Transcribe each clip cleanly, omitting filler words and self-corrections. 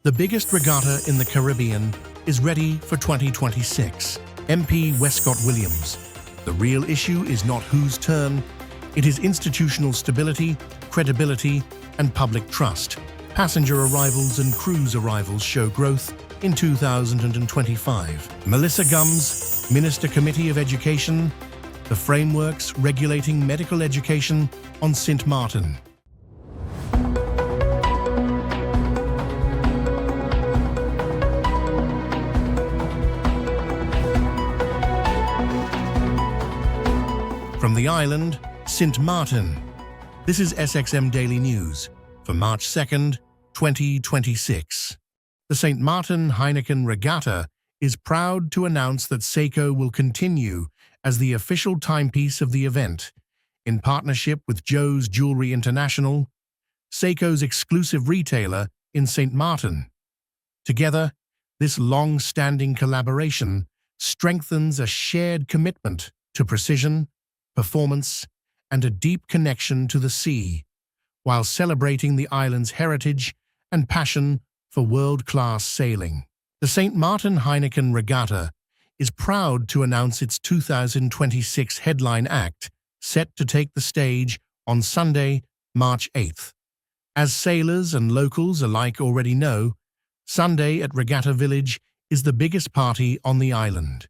The biggest regatta in the Caribbean is ready for 2026. MP Westcott Williams. The real issue is not whose turn, it is institutional stability, credibility, and public trust. Passenger arrivals and cruise arrivals show growth in 2025. Melissa Gums, Minister Committee of Education, the frameworks regulating medical education on St. Martin. From the island, St. Martin. This is SXM Daily News for March 2nd, 2026. The St. Martin Heineken Regatta is proud to announce that Seiko will continue as the official timepiece of the event, in partnership with Joe's Jewelry International, Seiko's exclusive retailer in St. Martin. Together, this long-standing collaboration strengthens a shared commitment to precision, performance, and a deep connection to the sea, while celebrating the island's heritage and passion for world-class sailing. The St. Martin Heineken Regatta is proud to announce its 2026 headline act, set to take the stage on Sunday, March 8th. As sailors and locals alike already know, Sunday at Regatta Village is the biggest party on the island,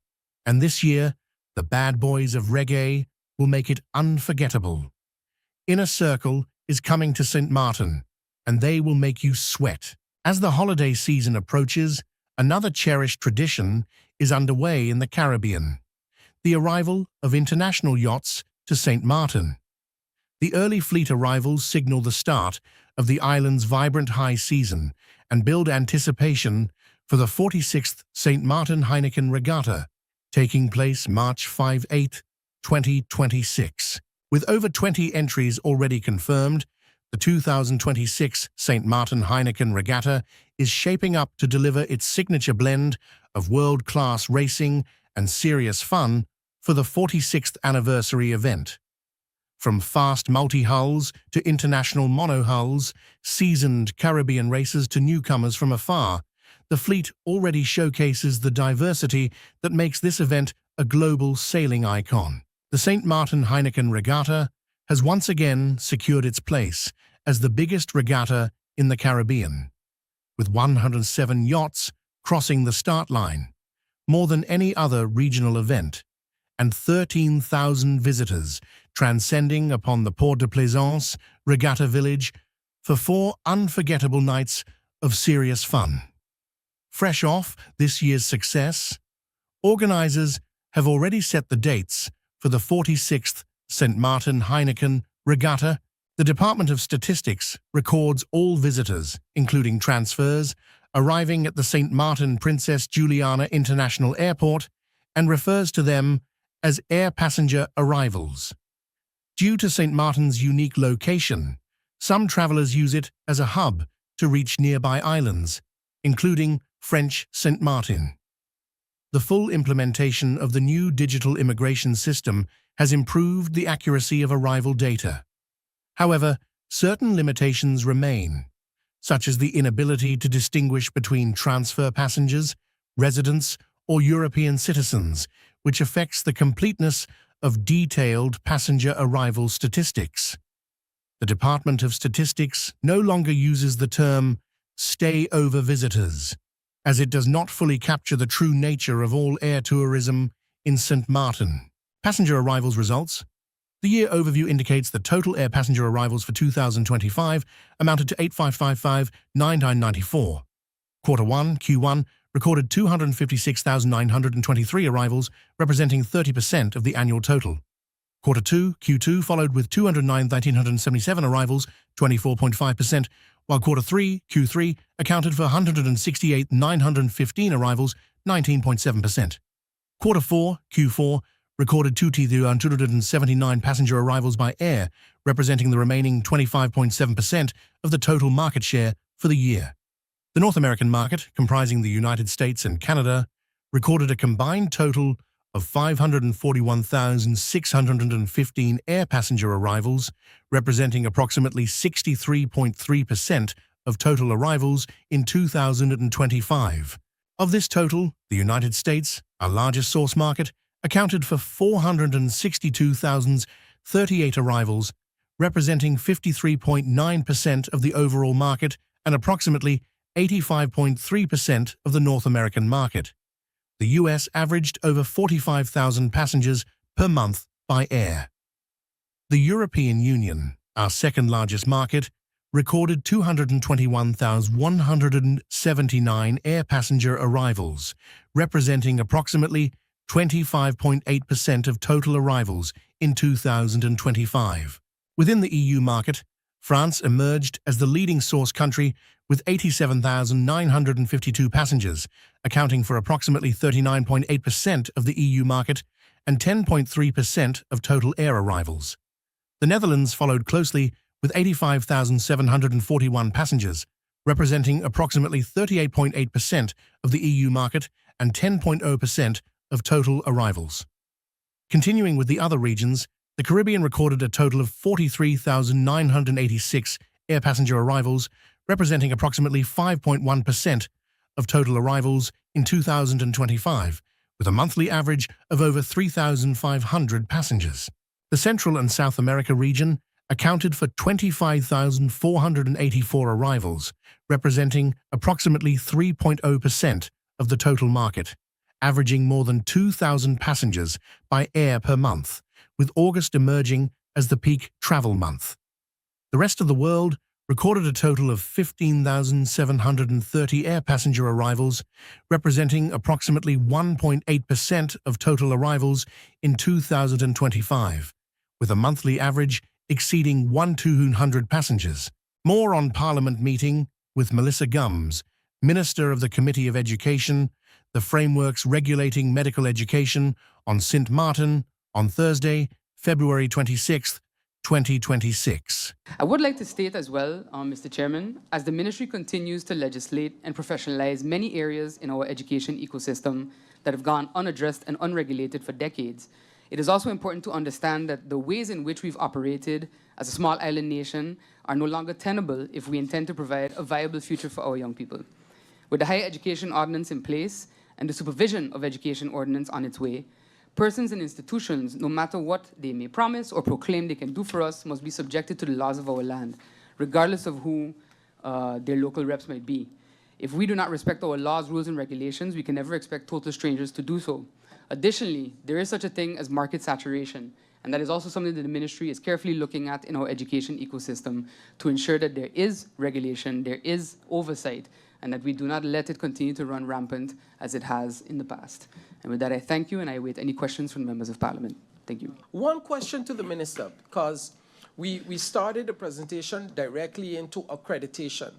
and this year, the bad boys of reggae will make it unforgettable. Inner Circle is coming to St. Martin, and they will make you sweat. As the holiday season approaches, another cherished tradition is underway in the Caribbean: the arrival of international yachts to St. Martin. The early fleet arrivals signal the start of the island's vibrant high season and build anticipation for the 46th St. Martin Heineken Regatta, taking place March 5-8, 2026. With over 20 entries already confirmed, the 2026 St. Martin Heineken Regatta is shaping up to deliver its signature blend of world-class racing and serious fun for the 46th anniversary event. From fast multi-hulls to international mono-hulls, seasoned Caribbean racers to newcomers from afar, the fleet already showcases the diversity that makes this event a global sailing icon. The St. Martin Heineken Regatta has once again secured its place as the biggest regatta in the Caribbean, with 107 yachts crossing the start line, more than any other regional event, and 13,000 visitors transcending upon the Port de Plaisance Regatta Village for 4 unforgettable nights of serious fun. Fresh off this year's success, organizers have already set the dates for the 46th St. Martin Heineken Regatta. The Department of Statistics records all visitors, including transfers, arriving at the St. Martin Princess Juliana International Airport and refers to them as air passenger arrivals. Due to St. Martin's unique location, some travelers use it as a hub to reach nearby islands, including French St. Martin. The full implementation of the new digital immigration system has improved the accuracy of arrival data. However, certain limitations remain, such as the inability to distinguish between transfer passengers, residents, or European citizens, which affects the completeness of detailed passenger arrival statistics. The Department of Statistics no longer uses the term stay-over visitors, as it does not fully capture the true nature of all air tourism in St. Martin. Passenger arrivals results. The year overview indicates that total air passenger arrivals for 2025 amounted to 855,994. Quarter 1, Q1, recorded 256,923 arrivals, representing 30% of the annual total. Quarter 2, Q2, followed with 209,177 arrivals, 24.5%, while Quarter 3, Q3, accounted for 168,915 arrivals, 19.7%. Quarter 4, Q4, recorded 2,279 passenger arrivals by air, representing the remaining 25.7% of the total market share for the year. The North American market, comprising the United States and Canada, recorded a combined total of 541,615 air passenger arrivals, representing approximately 63.3% of total arrivals in 2025. Of this total, the United States, our largest source market, accounted for 462,038 arrivals, representing 53.9% of the overall market and approximately 85.3% of the North American market. The US averaged over 45,000 passengers per month by air. The European Union, our second largest market, recorded 221,179 air passenger arrivals, representing approximately 25.8% of total arrivals in 2025. Within the EU market, France emerged as the leading source country with 87,952 passengers, accounting for approximately 39.8% of the EU market and 10.3% of total air arrivals. The Netherlands followed closely with 85,741 passengers, representing approximately 38.8% of the EU market and 10.0% of total arrivals. Continuing with the other regions, the Caribbean recorded a total of 43,986 air passenger arrivals, representing approximately 5.1% of total arrivals in 2025, with a monthly average of over 3,500 passengers. The Central and South America region accounted for 25,484 arrivals, representing approximately 3.0% of the total market, averaging more than 2,000 passengers by air per month, with August emerging as the peak travel month. The rest of the world recorded a total of 15,730 air passenger arrivals, representing approximately 1.8% of total arrivals in 2025, with a monthly average exceeding 1,200 passengers. More on Parliament meeting with Melissa Gums, Minister of the Committee of Education, the frameworks regulating medical education on St. Martin on Thursday, February 26, 2026. I would like to state as well, Mr. Chairman, as the Ministry continues to legislate and professionalize many areas in our education ecosystem that have gone unaddressed and unregulated for decades, it is also important to understand that the ways in which we've operated as a small island nation are no longer tenable if we intend to provide a viable future for our young people. With the Higher Education Ordinance in place and the Supervision of Education Ordinance on its way, persons and institutions, no matter what they may promise or proclaim they can do for us, must be subjected to the laws of our land, regardless of who their local reps might be. If we do not respect our laws, rules, and regulations, we can never expect total strangers to do so. Additionally, there is such a thing as market saturation, and that is also something that the Ministry is carefully looking at in our education ecosystem to ensure that there is regulation, there is oversight, and that we do not let it continue to run rampant as it has in the past. And with that, I thank you, and I await any questions from members of Parliament. Thank you. One question to the Minister, because we started the presentation directly into accreditation.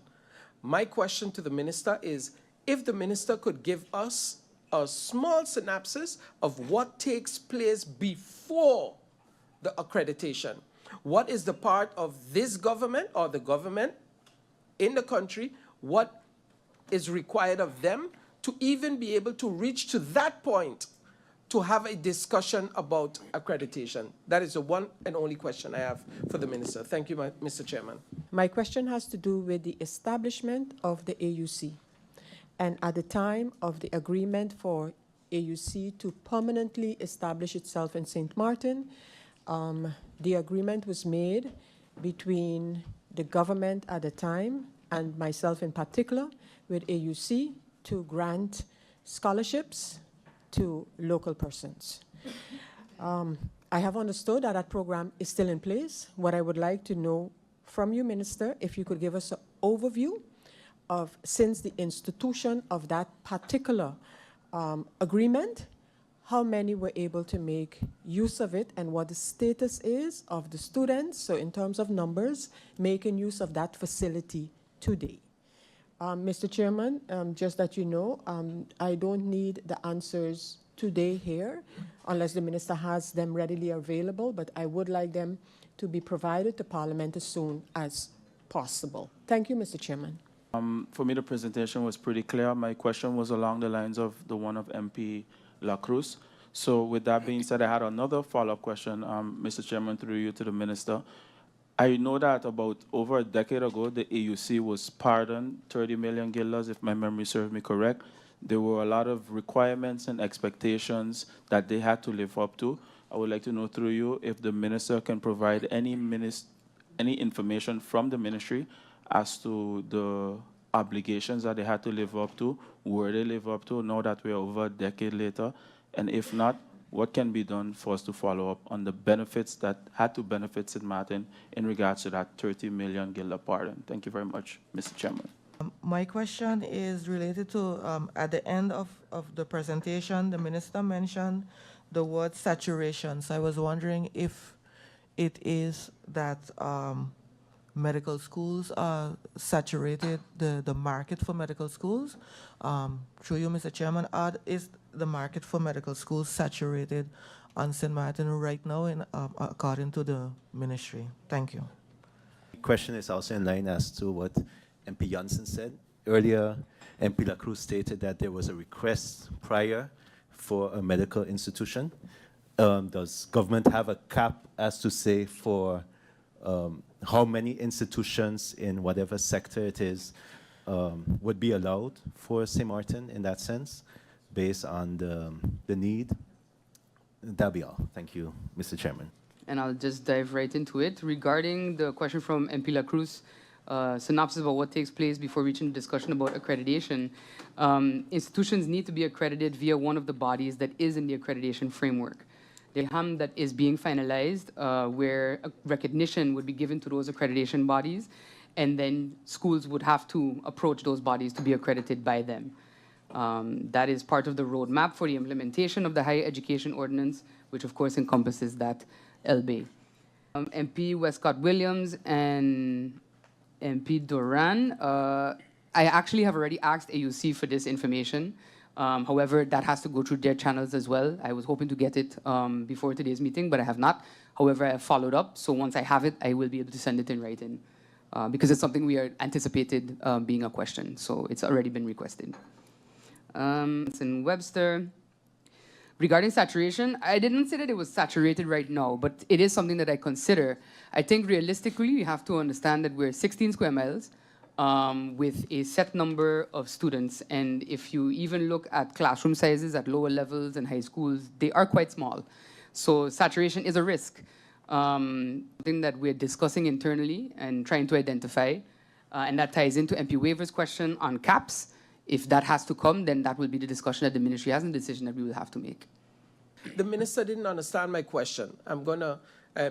My question to the Minister is, if the Minister could give us a small synopsis of what takes place before the accreditation. What is the part of this government or the government in the country, what is required of them to even be able to reach to that point to have a discussion about accreditation? That is the one and only question I have for the Minister. Thank you, Mr. Chairman. My question has to do with the establishment of the AUC. And at the time of the agreement for AUC to permanently establish itself in St. Martin, the agreement was made between the government at the time and myself in particular with AUC to grant scholarships to local persons. I have understood that that program is still in place. What I would like to know from you, Minister, if you could give us an overview of, since the institution of that particular agreement, how many were able to make use of it and what the status is of the students, so in terms of numbers, making use of that facility today. Mr. Chairman, just that you know, I don't need the answers today here, unless the Minister has them readily available, but I would like them to be provided to Parliament as soon as possible. Thank you, Mr. Chairman. For me, the presentation was pretty clear. My question was along the lines of the one of MP La Cruz. So with that being said, I had another follow-up question, Mr. Chairman, through you to the Minister. I know that about over a decade ago, the AUC was pardoned 30 million guilders, if my memory serves me correct. There were a lot of requirements and expectations that they had to live up to. I would like to know through you if the minister can provide any information from the ministry as to the obligations that they had to live up to, where they live up to, now that we're over a decade later, and if not, what can be done for us to follow up on the benefits that had to benefit St. Martin in regards to that 30 million guilder pardon? Thank you very much, Mr. Chairman. My question is related to, at the end of the presentation, the minister mentioned the word saturation. So I was wondering if it is that medical schools are saturated, the market for medical schools. Through you, Mr. Chairman, is the market for medical schools saturated on St. Martin right now, according to the ministry? Thank you. The question is also in line as to what MP Johnson said. Earlier, MP La Cruz stated that there was a request prior for a medical institution. Does government have a cap as to say for how many institutions in whatever sector it is would be allowed for St. Martin in that sense, based on the need? That'll be all. Thank you, Mr. Chairman. And I'll just dive right into it. Regarding the question from MP La Cruz, synopsis about what takes place before reaching the discussion about accreditation. Institutions need to be accredited via one of the bodies that is in the accreditation framework. The HAM that is being finalized, where recognition would be given to those accreditation bodies, and then schools would have to approach those bodies to be accredited by them. That is part of the roadmap for the implementation of the Higher Education Ordinance, which of course encompasses that LB. MP Westcott Williams and MP Duran, I actually have already asked AUC for this information. However, that has to go through their channels as well. I was hoping to get it before today's meeting, but I have not. However, I have followed up, so once I have it, I will be able to send it in writing because it's something we are anticipated being a question, so it's already been requested. It's in Webster. Regarding saturation, I didn't say that it was saturated right now, but it is something that I consider. I think realistically, we have to understand that we're 16 square miles with a set number of students. And if you even look at classroom sizes at lower levels and high schools, they are quite small. So saturation is a risk. Something that we're discussing internally and trying to identify. And that ties into MP Waver's question on caps. If that has to come, then that will be the discussion that the ministry has and the decision that we will have to make. The minister didn't understand my question. I'm going to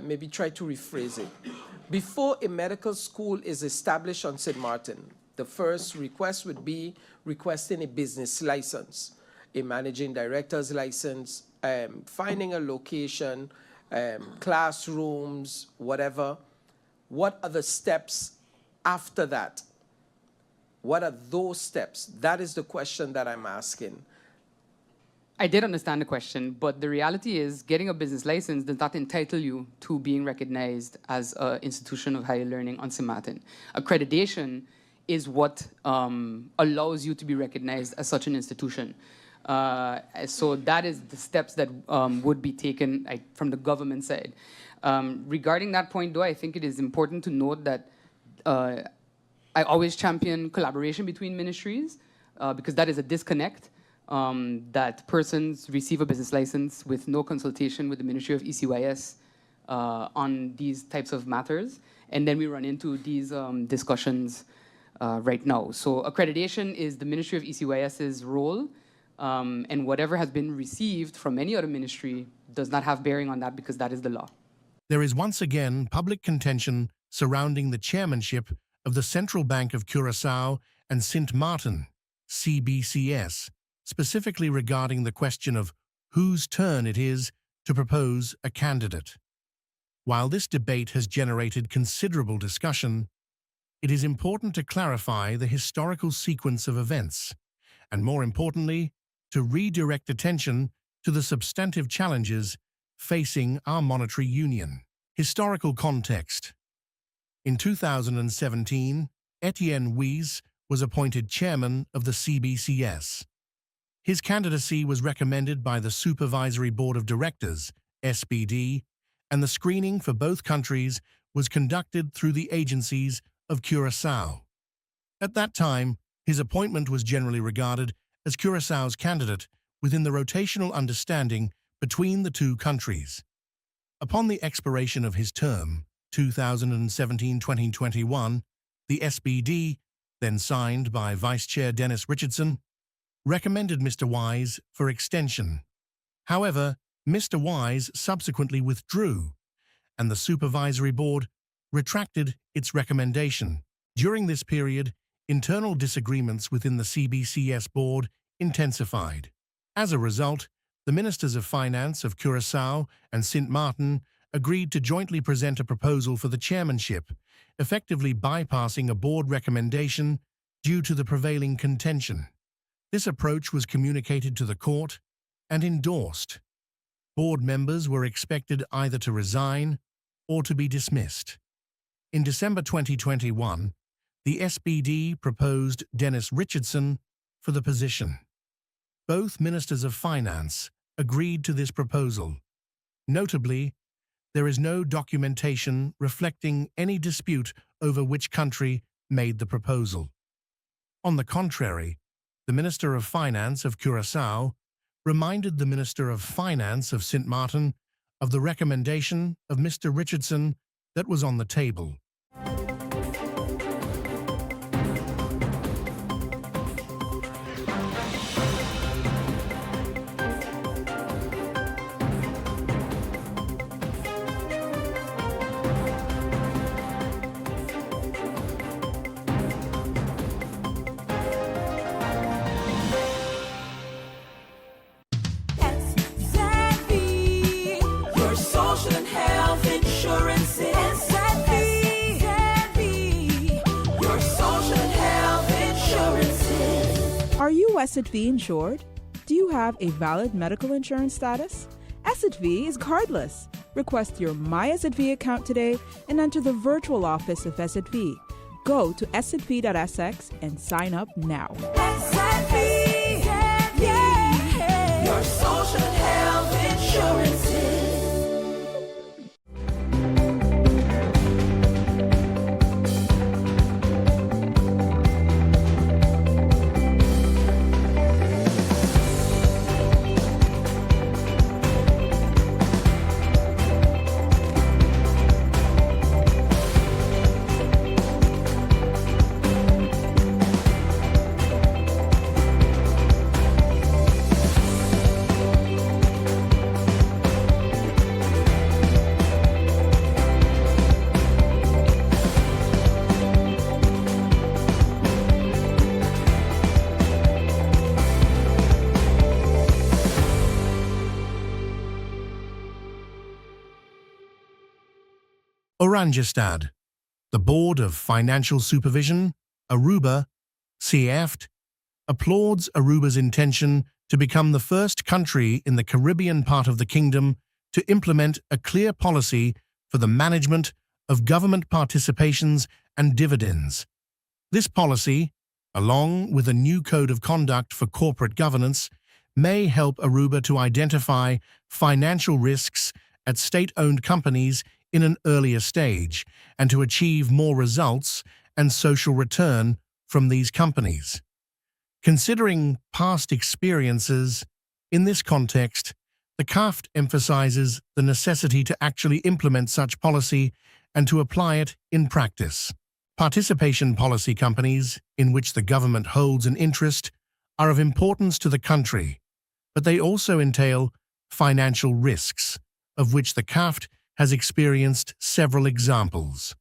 maybe try to rephrase it. Before a medical school is established on St. Martin, the first request would be requesting a business license, a managing director's license, finding a location, classrooms, whatever. What are the steps after that? What are those steps? That is the question that I'm asking. I did understand the question, but the reality is getting a business license does not entitle you to being recognized as an institution of higher learning on St. Martin. Accreditation is what allows you to be recognized as such an institution. So that is the steps that would be taken from the government side. Regarding that point, though, I think it is important to note that I always champion collaboration between ministries because that is a disconnect. That persons receive a business license with no consultation with the Ministry of ECYS on these types of matters. And then we run into these discussions right now. So accreditation is the Ministry of ECYS's role, and whatever has been received from any other ministry does not have bearing on that because that is the law. There is once again public contention surrounding the chairmanship of the Central Bank of Curaçao and Sint Maarten, CBCS, specifically regarding the question of whose turn it is to propose a candidate. While this debate has generated considerable discussion, it is important to clarify the historical sequence of events, and more importantly, to redirect attention to the substantive challenges facing our monetary union. Historical context. In 2017, Etienne Weiss was appointed chairman of the CBCS. His candidacy was recommended by the Supervisory Board of Directors, SBD, and the screening for both countries was conducted through the agencies of Curaçao. At that time, his appointment was generally regarded as Curaçao's candidate within the rotational understanding between the two countries. Upon the expiration of his term, 2017-2021, the SBD, then signed by Vice Chair Dennis Richardson, recommended Mr. Wise for extension. However, Mr. Wise subsequently withdrew, and the Supervisory Board retracted its recommendation. During this period, internal disagreements within the CBCS Board intensified. As a result, the Ministers of Finance of Curaçao and Sint Maarten agreed to jointly present a proposal for the chairmanship, effectively bypassing a board recommendation due to the prevailing contention. This approach was communicated to the court and endorsed. Board members were expected either to resign or to be dismissed. In December 2021, the SBD proposed Dennis Richardson for the position. Both Ministers of Finance agreed to this proposal. Notably, there is no documentation reflecting any dispute over which country made the proposal. On the contrary, the Minister of Finance of Curaçao reminded the Minister of Finance of Sint Maarten of the recommendation of Mr. Richardson that was on the table. Are you SXM insured? Do you have a valid medical insurance status? SXM is cardless. Request your My SXM account today and enter the virtual office of SXM. Go to sxv.sx and sign up now. SXM, yeah. Your social health insurances. Oranjestad, the Board of Financial Supervision, Aruba, CFT, applauds Aruba's intention to become the first country in the Caribbean part of the kingdom to implement a clear policy for the management of government participations and dividends. This policy, along with a new code of conduct for corporate governance, may help Aruba to identify financial risks at state-owned companies in an earlier stage and to achieve more results and social return from these companies. Considering past experiences, in this context, the CAFT emphasizes the necessity to actually implement such policy and to apply it in practice. Participation policy companies, in which the government holds an interest, are of importance to the country, but they also entail financial risks, of which the CAFT has experienced several examples.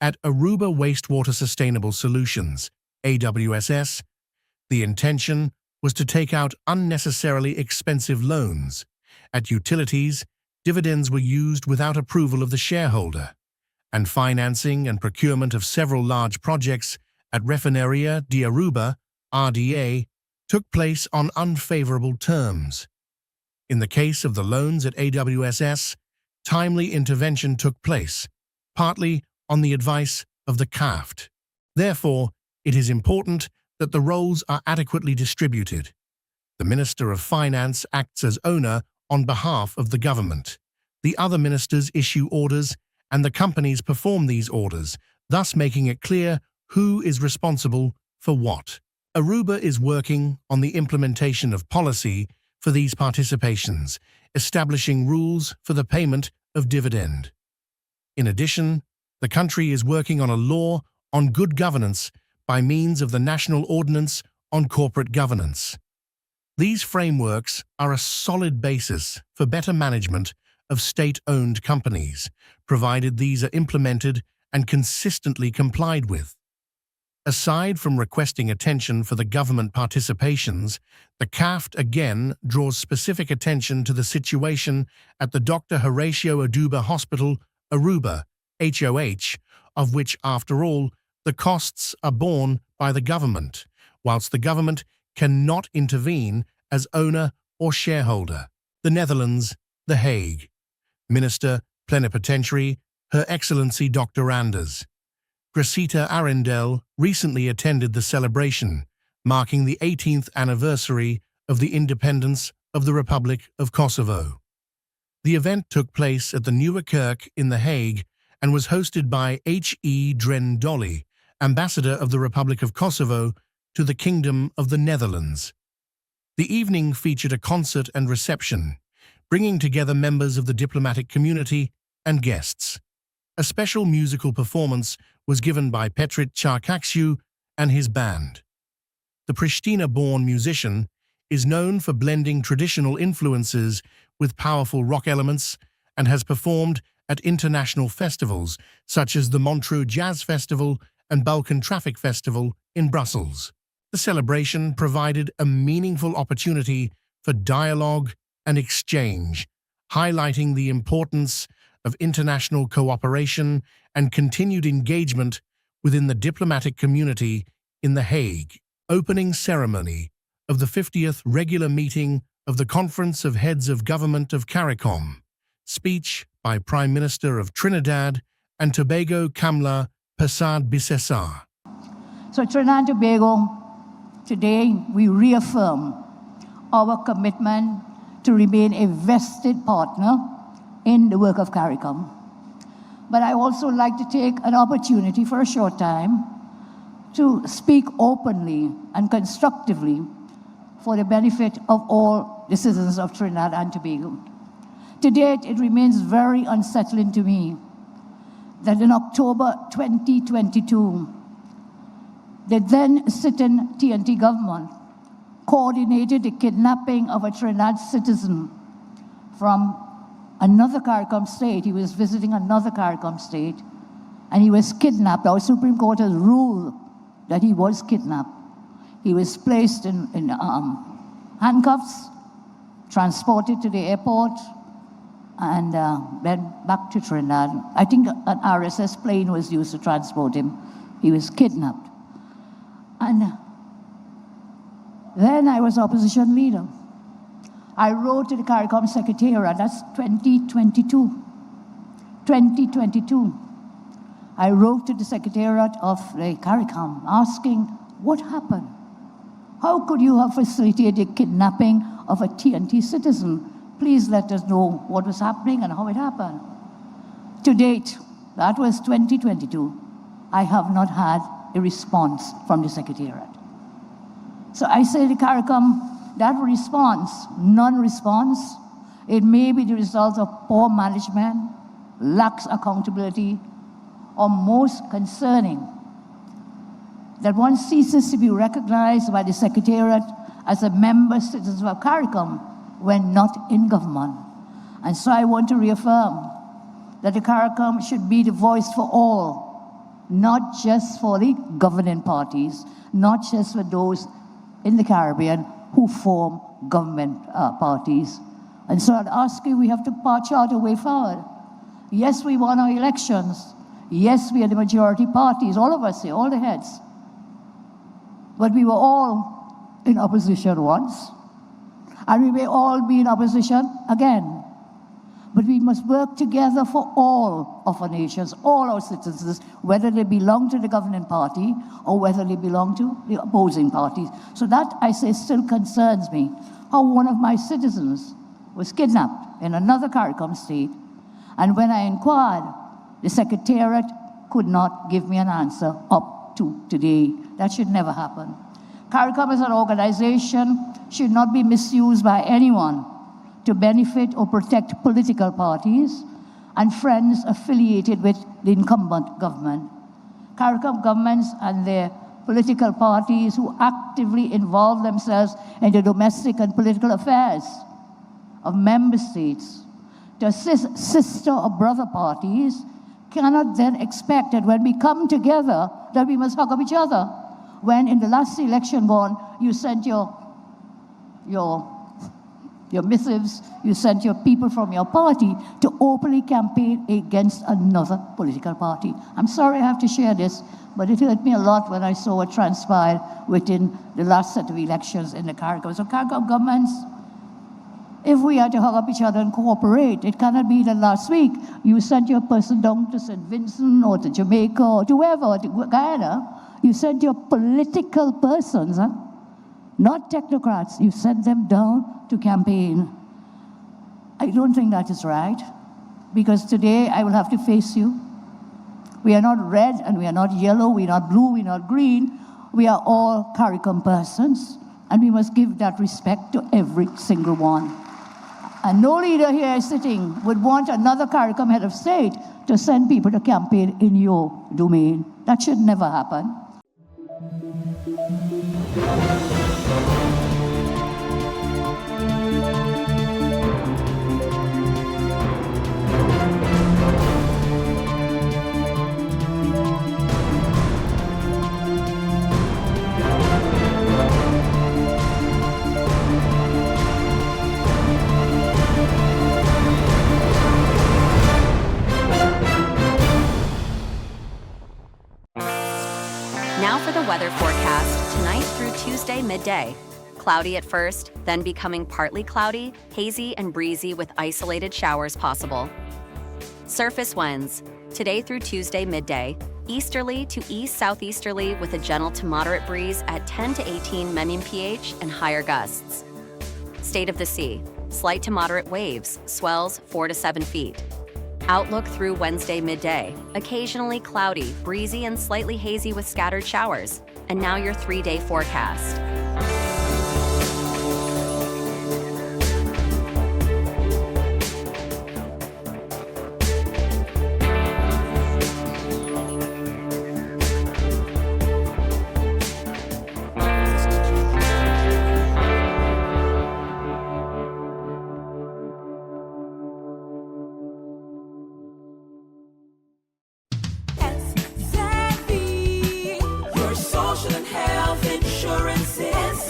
At Aruba Wastewater Sustainable Solutions, AWSS, the intention was to take out unnecessarily expensive loans. At utilities, dividends were used without approval of the shareholder, and financing and procurement of several large projects at Refineria de Aruba, RDA, took place on unfavorable terms. In the case of the loans at AWSS, timely intervention took place, partly on the advice of the CAFT. Therefore, it is important that the roles are adequately distributed. The Minister of Finance acts as owner on behalf of the government. The other ministers issue orders and the companies perform these orders, thus making it clear who is responsible for what. Aruba is working on the implementation of policy for these participations, establishing rules for the payment of dividend. In addition, the country is working on a law on good governance by means of the National Ordinance on Corporate Governance. These frameworks are a solid basis for better management of state-owned companies, provided these are implemented and consistently complied with. Aside from requesting attention for the government participations, the CAFT again draws specific attention to the situation at the Dr. Horatio Aduba Hospital, Aruba, HOH, of which, after all, the costs are borne by the government, whilst the government cannot intervene as owner or shareholder. The Netherlands, The Hague. Minister Plenipotentiary, Her Excellency Dr. Anders Gracita Arendel recently attended the celebration, marking the 18th anniversary of the independence of the Republic of Kosovo. The event took place at the Nieuwe Kerk in The Hague and was hosted by H.E. Dren Dolly, Ambassador of the Republic of Kosovo to the Kingdom of the Netherlands. The evening featured a concert and reception, bringing together members of the diplomatic community and guests. A special musical performance was given by Petrit Çarkaksu and his band. The Pristina-born musician is known for blending traditional influences with powerful rock elements and has performed at international festivals such as the Montreux Jazz Festival and Balkan Traffic Festival in Brussels. The celebration provided a meaningful opportunity for dialogue and exchange, highlighting the importance of international cooperation and continued engagement within the diplomatic community in The Hague. Opening ceremony of the 50th regular meeting of the Conference of Heads of Government of CARICOM. Speech by Prime Minister of Trinidad and Tobago Kamla Persad Bissessar. So Trinidad and Tobago, today we reaffirm our commitment to remain a vested partner in the work of CARICOM. But I also like to take an opportunity for a short time to speak openly and constructively for the benefit of all the citizens of Trinidad and Tobago. To date, it remains very unsettling to me that in October 2022, the then sitting TNT government coordinated the kidnapping of a Trinidad citizen from another CARICOM state. He was visiting another CARICOM state, and he was kidnapped. Our Supreme Court has ruled that he was kidnapped. He was placed in handcuffs, transported to the airport, and then back to Trinidad. I think an RSS plane was used to transport him. He was kidnapped. And then I was opposition leader. I wrote to the CARICOM Secretariat, that's 2022. 2022. I wrote to the Secretariat of the CARICOM asking, what happened? How could you have facilitated the kidnapping of a TNT citizen? Please let us know what was happening and how it happened. To date, that was 2022, I have not had a response from the Secretariat. So I say to CARICOM, that response, non-response, it may be the result of poor management, lax accountability, or most concerning, that one ceases to be recognized by the Secretariat as a member citizen of CARICOM when not in government. And so I want to reaffirm that the CARICOM should be the voice for all, not just for the governing parties, not just for those in the Caribbean who form government parties. And so I'd ask you, we have to chart a way forward. Yes, we won our elections. Yes, we are the majority parties, all of us here, all the heads. But we were all in opposition once, and we may all be in opposition again. But we must work together for all of our nations, all our citizens, whether they belong to the governing party or whether they belong to the opposing parties. So that, I say, still concerns me. How one of my citizens was kidnapped in another CARICOM state, and when I inquired, The Secretariat could not give me an answer up to today. That should never happen. CARICOM as an organization should not be misused by anyone to benefit or protect political parties and friends affiliated with the incumbent government. CARICOM governments and their political parties who actively involve themselves in the domestic and political affairs of member states to assist sister or brother parties cannot then expect that when we come together that we must hug up each other. When in the last election gone, you sent your missives, you sent your people from your party to openly campaign against another political party. I'm sorry I have to share this, but it hurt me a lot when I saw what transpired within the last set of elections in the CARICOM. So CARICOM governments, if we are to hug up each other and cooperate, it cannot be that last week you sent your person down to St. Vincent or to Jamaica or to wherever, or to Guyana. You sent your political persons, not technocrats. You sent them down to campaign. I don't think that is right, because today I will have to face you. We are not red and we are not yellow, we are not blue, we are not green. We are all CARICOM persons, and we must give that respect to every single one. And no leader here sitting would want another CARICOM head of state to send people to campaign in your domain. That should never happen. Now for the weather forecast, tonight through Tuesday midday. Cloudy at first, then becoming partly cloudy, hazy and breezy with isolated showers possible. Surface winds, today through Tuesday midday, easterly to east-southeasterly with a gentle to moderate breeze at 10 to 18 mph and higher gusts. State of the sea, slight to moderate waves, swells 4 to 7 feet. Outlook through Wednesday midday, occasionally cloudy, breezy and slightly hazy with scattered showers. And now your 3-day forecast. Your social and health insurance is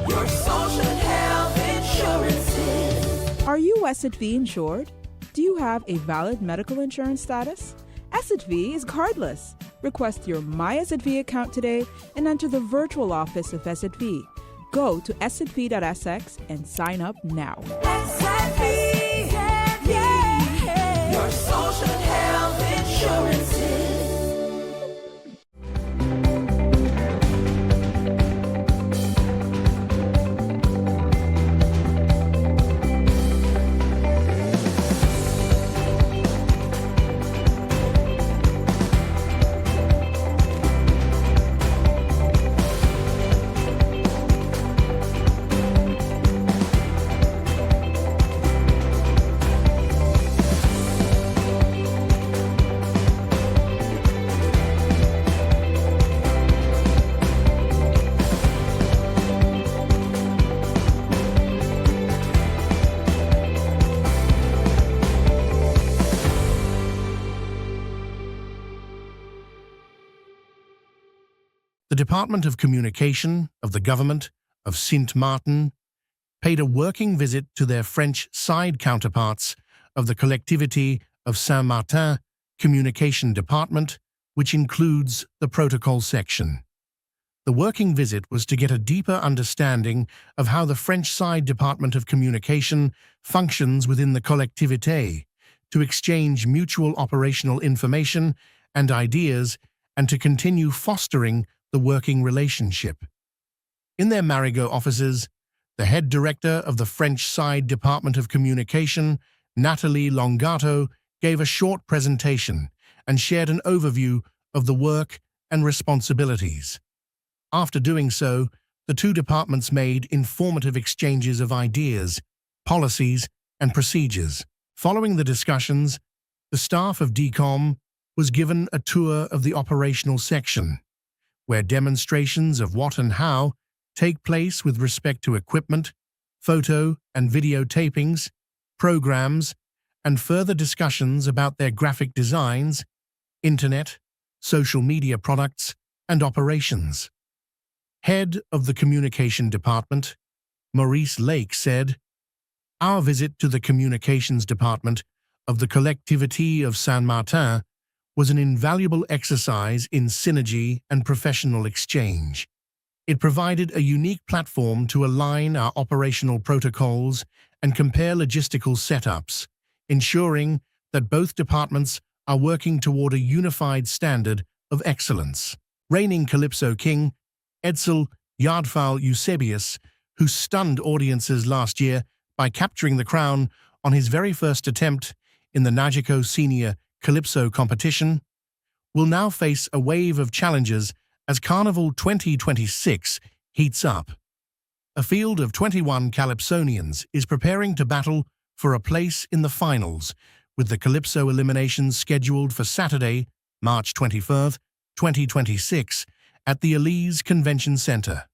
your social and health insurance. Are you SXV insured? Do you have a valid medical insurance status? SXV is cardless. Request your My SXV account today and enter the virtual office of SXV. Go to sxv.sx and sign up now. Your social and health insurances. The Department of Communication of the Government of Sint Maarten paid a working visit to their French side counterparts of the Collectivity of Saint-Martin Communication Department, which includes the Protocol section. The working visit was to get a deeper understanding of how the French side Department of Communication functions within the Collectivité, to exchange mutual operational information and ideas, and to continue fostering the working relationship. In their Marigot offices, the head director of the French side Department of Communication, Natalie Longato, gave a short presentation and shared an overview of the work and responsibilities. After doing so, the two departments made informative exchanges of ideas, policies, and procedures. Following the discussions, the staff of DCOM was given a tour of the operational section, where demonstrations of what and how take place with respect to equipment, photo and video tapings, programs, and further discussions about their graphic designs, internet, social media products, and operations. Head of the Communication Department, Maurice Lake, said, "Our visit to the Communications Department of the Collectivité of Saint-Martin was an invaluable exercise in synergy and professional exchange. It provided a unique platform to align our operational protocols and compare logistical setups, ensuring that both departments are working toward a unified standard of excellence." Reigning Calypso King, Edsel Yardfal Eusebius, who stunned audiences last year by capturing the crown on his very first attempt in the Najiko Senior Calypso competition, will now face a wave of challenges as Carnival 2026 heats up. A field of 21 Calypsonians is preparing to battle for a place in the finals, with the Calypso eliminations scheduled for Saturday, March 24th, 2026, at the Elise Convention Center.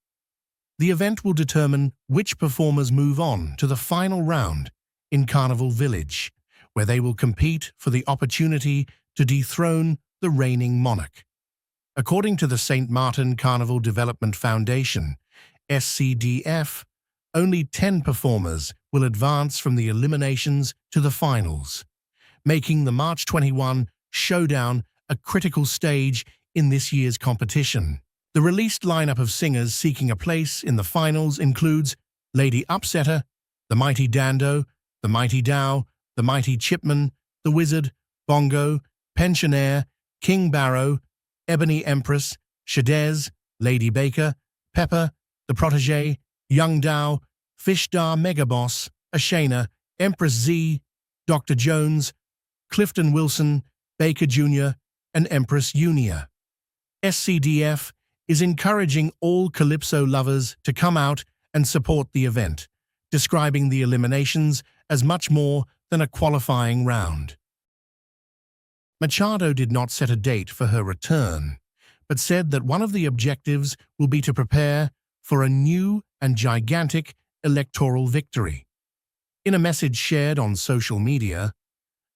The event will determine which performers move on to the final round in Carnival Village, where they will compete for the opportunity to dethrone the reigning monarch. According to the St. Martin Carnival Development Foundation, SCDF, only 10 performers will advance from the eliminations to the finals, making the March 21 showdown a critical stage in this year's competition. The released lineup of singers seeking a place in the finals includes Lady Upsetter, the Mighty Dando, the Mighty Dow, the Mighty Chipman, the Wizard, Bongo, Pensionaire, King Barrow, Ebony Empress, Shadez, Lady Baker, Pepper, the Protégé, Young Dow, Fishdar Megaboss, Ashana, Empress Z, Dr. Jones, Clifton Wilson, Baker Jr., and Empress Unia. SCDF is encouraging all Calypso lovers to come out and support the event, describing the eliminations as much more than a qualifying round. Machado did not set a date for her return, but said that one of the objectives will be to prepare for a new and gigantic electoral victory. In a message shared on social media,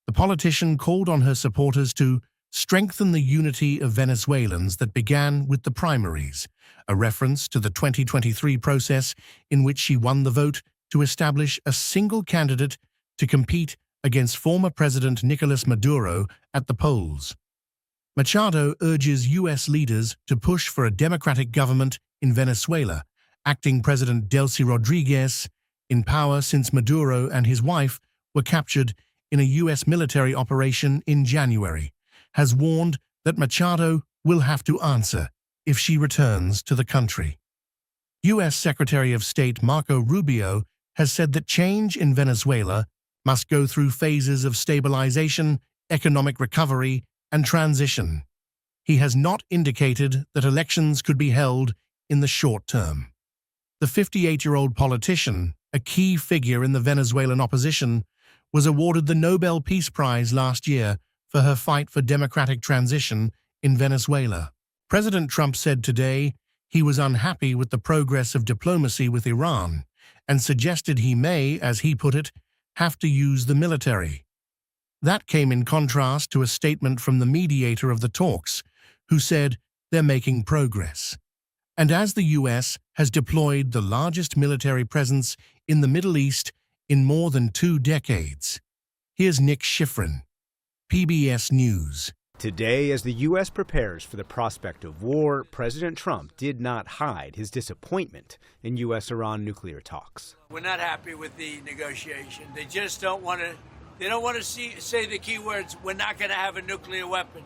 the politician called on her supporters to strengthen the unity of Venezuelans that began with the primaries, a reference to the 2023 process in which she won the vote to establish a single candidate to compete against former President Nicolas Maduro at the polls. Machado urges U.S. leaders to push for a democratic government in Venezuela. Acting President Delcy Rodriguez, in power since Maduro and his wife were captured in a U.S. military operation in January, has warned that Machado will have to answer if she returns to the country. U.S. Secretary of State Marco Rubio has said that change in Venezuela must go through phases of stabilization, economic recovery, and transition. He has not indicated that elections could be held in the short term. The 58-year-old politician, a key figure in the Venezuelan opposition, was awarded the Nobel Peace Prize last year for her fight for democratic transition in Venezuela. President Trump said today he was unhappy with the progress of diplomacy with Iran and suggested he may, as he put it, have to use the military. That came in contrast to a statement from the mediator of the talks, who said they're making progress. And as the U.S. has deployed the largest military presence in the Middle East in more than 2 decades. Here's Nick Schifrin, PBS News. Today, as the U.S. prepares for the prospect of war, President Trump did not hide his disappointment in U.S.-Iran nuclear talks. We're not happy with the negotiation. They just don't want to. They don't want to say the key words. We're not going to have a nuclear weapon.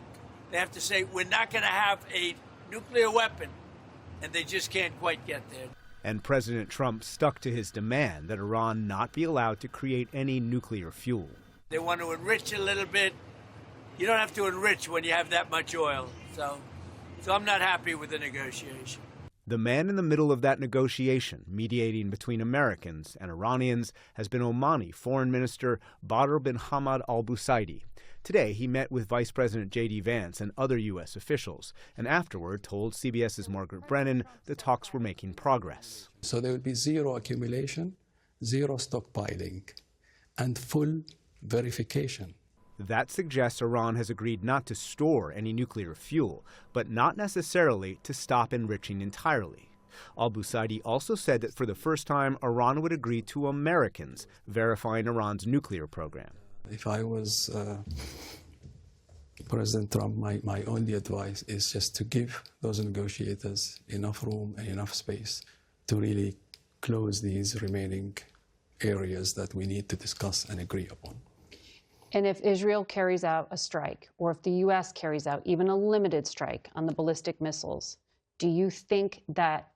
They have to say we're not going to have a nuclear weapon, and they just can't quite get there. And President Trump stuck to his demand that Iran not be allowed to create any nuclear fuel. They want to enrich a little bit. You don't have to enrich when you have that much oil. So I'm not happy with the negotiation. The man in the middle of that negotiation, mediating between Americans and Iranians, has been Omani Foreign Minister Badr bin Hamad al-Busaidi. Today, he met with Vice President J.D. Vance and other U.S. officials, and afterward told CBS's Margaret Brennan the talks were making progress. So there will be zero accumulation, zero stockpiling, and full verification. That suggests Iran has agreed not to store any nuclear fuel, but not necessarily to stop enriching entirely. Al-Busaidi also said that for the first time, Iran would agree to Americans verifying Iran's nuclear program. If I was President Trump, my only advice is just to give those negotiators enough room and enough space to really close these remaining areas that we need to discuss and agree upon. And if Israel carries out a strike, or if the U.S. carries out even a limited strike on the ballistic missiles, do you think that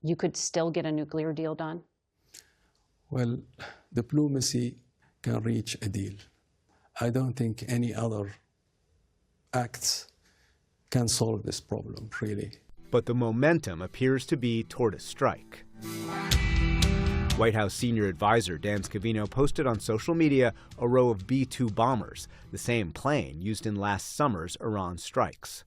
you could still get a nuclear deal done? Well, diplomacy can reach a deal. I don't think any other acts can solve this problem, really. But the momentum appears to be toward a strike. White House senior advisor Dan Scavino posted on social media a row of B-2 bombers, the same plane used in last summer's Iran strikes.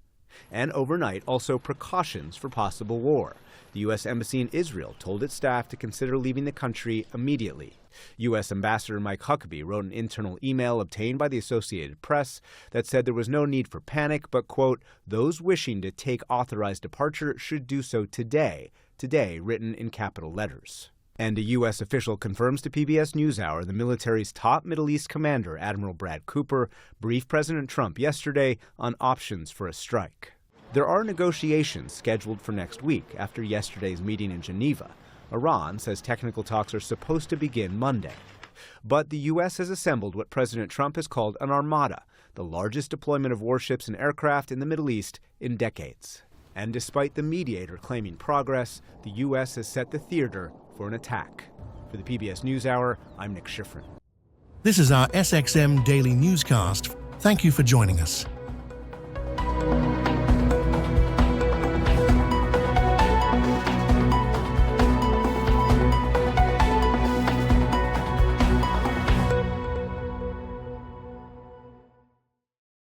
And overnight, also precautions for possible war. The U.S. Embassy in Israel told its staff to consider leaving the country immediately. U.S. Ambassador Mike Huckabee wrote an internal email obtained by the Associated Press that said there was no need for panic, but, quote, those wishing to take authorized departure should do so today, written in capital letters. And a U.S. official confirms to PBS NewsHour the military's top Middle East commander, Admiral Brad Cooper, briefed President Trump yesterday on options for a strike. There are negotiations scheduled for next week after yesterday's meeting in Geneva. Iran says technical talks are supposed to begin Monday. But the U.S. has assembled what President Trump has called an armada, the largest deployment of warships and aircraft in the Middle East in decades. And despite the mediator claiming progress, the U.S. has set the theater for an attack. For the PBS NewsHour, I'm Nick Schifrin. This is our SXM Daily Newscast. Thank you for joining us.